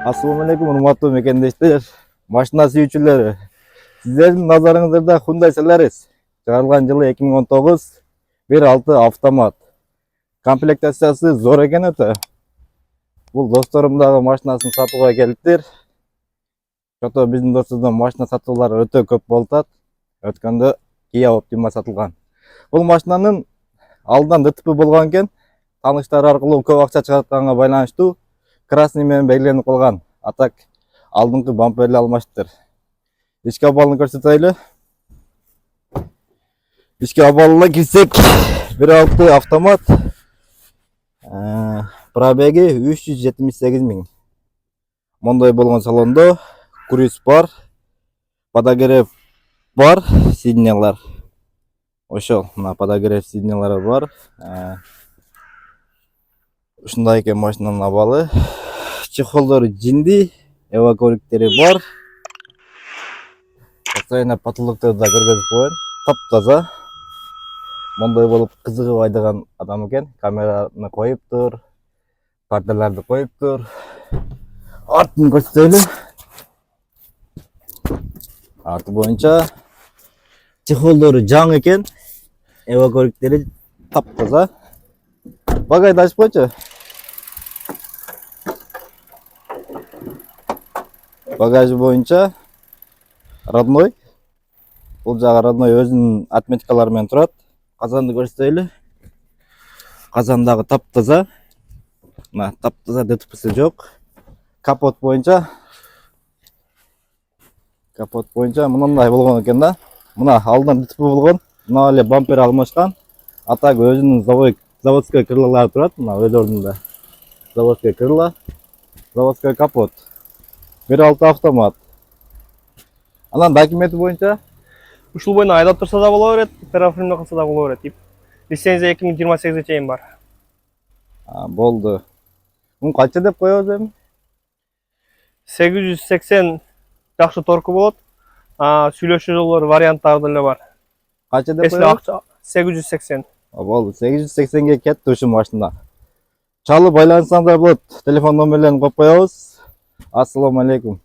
Assalamu alaikum, урматтуу мекендештер, машина сүйүүчүлөрү. Сиздердин назарыңыздарда Hyundai Solaris чыгарылган жылы 2019 1.6 автомат. Комплектациясы зор экен өтө. Бул досторум дагы машинасын сатууга келиптир. Ошото биздин достордон машина сатуулары өтө көп болуп атат. Өткөндө Kia Optima сатылган. Бул машинанын алдынан ДТП болгон экен. Тааныштар аркылуу көп акча чыгартканга байланыштуу красный менен белгиленип калган. Атак алдыңкы бамперли алмаштыр. Ички абалын көрсөтөлү. Ички абалына кирсек, 1.6 автомат. Пробеги 378 миң. Мондой болгон салондо круиз бар, подогрев бар, сиденьялар. Ошол, мына подогрев сиденьялары бар. Ушундай экен машинанын абалы. Чехолдору жинди, эвакориктери бар. Постоянно потолокторду да кыргызып коюн. Таптаза. Мондой болуп кызыгып айдаган адам экен. Камераны коюптур, пардаларды коюптур. Артын көрсөтөлү. Арты боюнча чехолдору жаңы экен. Эвакориктери таптаза. Багайды ачып койчу. Багажы боюнча родной. Бул жагы родной өзүнүн отметкалары менен турат. Казанды көрсөтөлү. Казандагы таптаза. Мына таптаза, ДТПси жок. Капот боюнча мындай болгон экен да. Мына алдынан ДТП болгон. Мына эле бампер алмашкан. Атак өзүнүн заводской крылалары турат. Мына өз ордунда. Заводской крыла, заводской капот. 1.6 автомат. Анан документи боюнча Ушул боюна айдап турса да боло берет, парафинде кылса да боло берет. Лицензия 2028 чейин бар. Болду. Муну канча деп коебуз эми? 880 жакшы торку болот. Сүйлөшүү жолдору варианттары деле бар. Канча деп коебуз? 880. Болду. 880ге кетти ушул машина. Чалып байлансаңдар болот. Телефон номерлерин коюп коебуз. Assalamu alaikum.